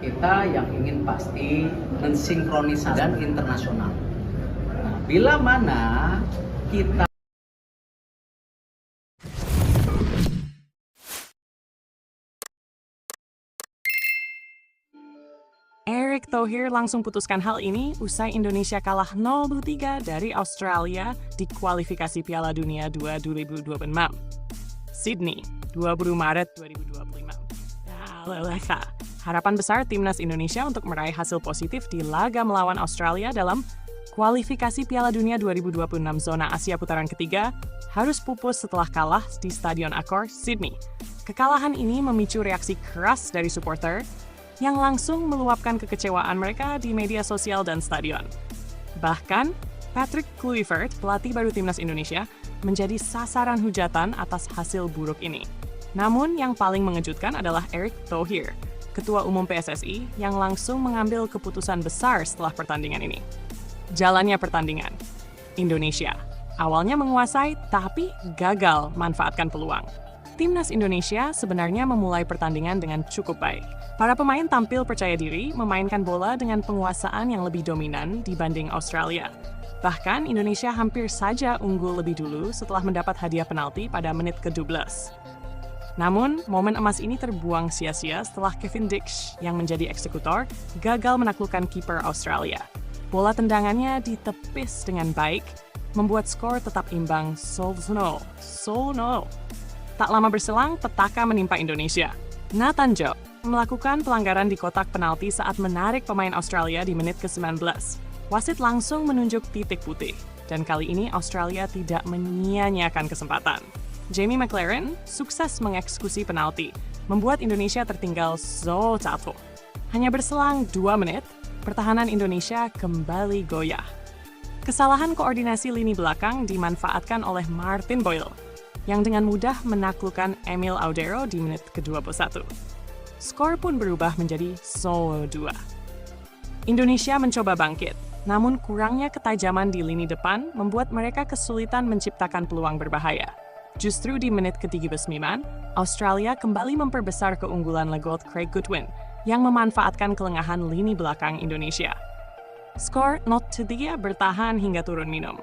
kita yang ingin pasti mensinkronisasi dan internasional. Nah, bila mana kita Erick Thohir langsung putuskan hal ini usai Indonesia kalah 0-3 dari Australia di kualifikasi Piala Dunia 2026. Sydney, 20 Maret 2025. Harapan besar timnas Indonesia untuk meraih hasil positif di laga melawan Australia dalam kualifikasi Piala Dunia 2026 zona Asia putaran ketiga harus pupus setelah kalah di Stadion Accor, Sydney. Kekalahan ini memicu reaksi keras dari supporter yang langsung meluapkan kekecewaan mereka di media sosial dan stadion. Bahkan, Patrick Kluivert, pelatih baru timnas Indonesia, menjadi sasaran hujatan atas hasil buruk ini. Namun, yang paling mengejutkan adalah Erick Thohir, Ketua Umum PSSI, yang langsung mengambil keputusan besar setelah pertandingan ini. Jalannya pertandingan. Indonesia awalnya menguasai, tapi gagal manfaatkan peluang. Timnas Indonesia sebenarnya memulai pertandingan dengan cukup baik. Para pemain tampil percaya diri memainkan bola dengan penguasaan yang lebih dominan dibanding Australia. Bahkan Indonesia hampir saja unggul lebih dulu setelah mendapat hadiah penalti pada menit ke-12. Namun, momen emas ini terbuang sia-sia setelah Kevin Dix yang menjadi eksekutor gagal menaklukkan kiper Australia. Bola tendangannya ditepis dengan baik, membuat skor tetap imbang 0-0. Tak lama berselang, petaka menimpa Indonesia. Nathan Joe melakukan pelanggaran di kotak penalti saat menarik pemain Australia di menit ke-19. Wasit langsung menunjuk titik putih, dan kali ini Australia tidak menyia-nyiakan kesempatan. Jamie McLaren sukses mengeksekusi penalti, membuat Indonesia tertinggal 0-1. Hanya berselang 2 menit, pertahanan Indonesia kembali goyah. Kesalahan koordinasi lini belakang dimanfaatkan oleh Martin Boyle, yang dengan mudah menaklukkan Emil Audero di menit ke-21. Skor pun berubah menjadi 0-2. Indonesia mencoba bangkit, namun kurangnya ketajaman di lini depan membuat mereka kesulitan menciptakan peluang berbahaya. Justru di menit ke-39, Australia kembali memperbesar keunggulan Legold Craig Goodwin yang memanfaatkan kelengahan lini belakang Indonesia. Skor 0-3 bertahan hingga turun minum.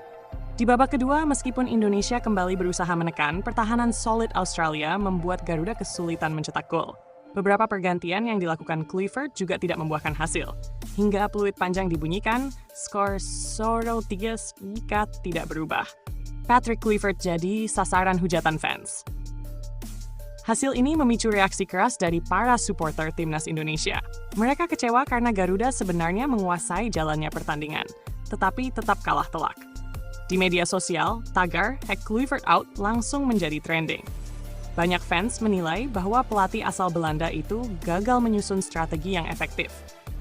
Di babak kedua, meskipun Indonesia kembali berusaha menekan, pertahanan solid Australia membuat Garuda kesulitan mencetak gol. Beberapa pergantian yang dilakukan Kluivert juga tidak membuahkan hasil. Hingga peluit panjang dibunyikan, skor 0-3 tidak berubah. Patrick Kluivert jadi sasaran hujatan fans. Hasil ini memicu reaksi keras dari para supporter timnas Indonesia. Mereka kecewa karena Garuda sebenarnya menguasai jalannya pertandingan, tetapi tetap kalah telak. Di media sosial, tagar #Kluivert out langsung menjadi trending. Banyak fans menilai bahwa pelatih asal Belanda itu gagal menyusun strategi yang efektif.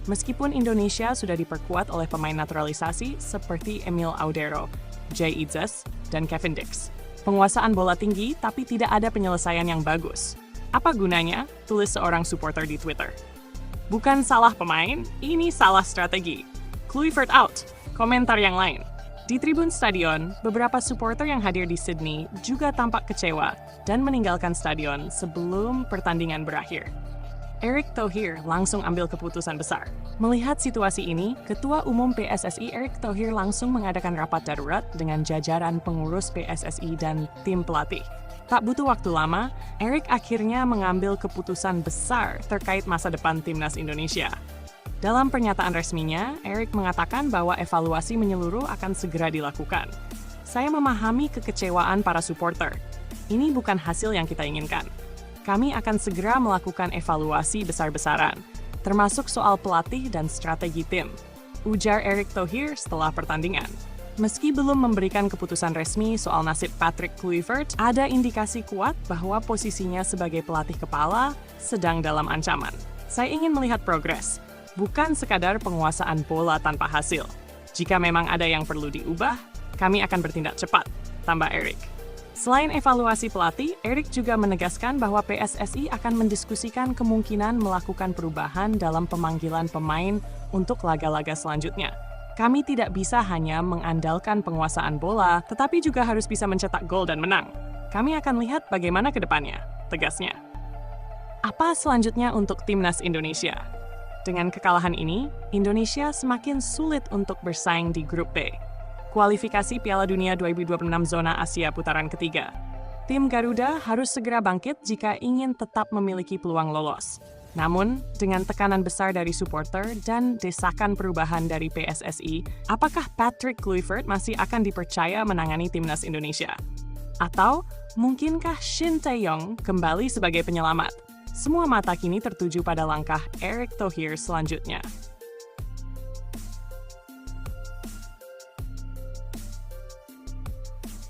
Meskipun Indonesia sudah diperkuat oleh pemain naturalisasi seperti Emil Audero, Jay Itzes, dan Kevin Dix. Penguasaan bola tinggi tapi tidak ada penyelesaian yang bagus. Apa gunanya? Tulis seorang supporter di Twitter. Bukan salah pemain, ini salah strategi. Kluivert out. Komentar yang lain. Di tribun stadion, beberapa supporter yang hadir di Sydney juga tampak kecewa dan meninggalkan stadion sebelum pertandingan berakhir. Erick Thohir langsung ambil keputusan besar. Melihat situasi ini, Ketua Umum PSSI Erick Thohir langsung mengadakan rapat darurat dengan jajaran pengurus PSSI dan tim pelatih. Tak butuh waktu lama, Erick akhirnya mengambil keputusan besar terkait masa depan timnas Indonesia. Dalam pernyataan resminya, Erick mengatakan bahwa evaluasi menyeluruh akan segera dilakukan. Saya memahami kekecewaan para supporter. Ini bukan hasil yang kita inginkan. Kami akan segera melakukan evaluasi besar-besaran, termasuk soal pelatih dan strategi tim, ujar Erick Thohir setelah pertandingan. Meski belum memberikan keputusan resmi soal nasib Patrick Kluivert, ada indikasi kuat bahwa posisinya sebagai pelatih kepala sedang dalam ancaman. Saya ingin melihat progres, bukan sekadar penguasaan bola tanpa hasil. Jika memang ada yang perlu diubah, kami akan bertindak cepat, tambah Erick. Selain evaluasi pelatih, Erick juga menegaskan bahwa PSSI akan mendiskusikan kemungkinan melakukan perubahan dalam pemanggilan pemain untuk laga-laga selanjutnya. Kami tidak bisa hanya mengandalkan penguasaan bola, tetapi juga harus bisa mencetak gol dan menang. Kami akan lihat bagaimana ke depannya, tegasnya. Apa selanjutnya untuk timnas Indonesia? Dengan kekalahan ini, Indonesia semakin sulit untuk bersaing di grup B. Kualifikasi Piala Dunia 2026 zona Asia putaran ketiga. Tim Garuda harus segera bangkit jika ingin tetap memiliki peluang lolos. Namun, dengan tekanan besar dari supporter dan desakan perubahan dari PSSI, apakah Patrick Kluivert masih akan dipercaya menangani timnas Indonesia? Atau, mungkinkah Shin Tae-yong kembali sebagai penyelamat? Semua mata kini tertuju pada langkah Erick Thohir selanjutnya.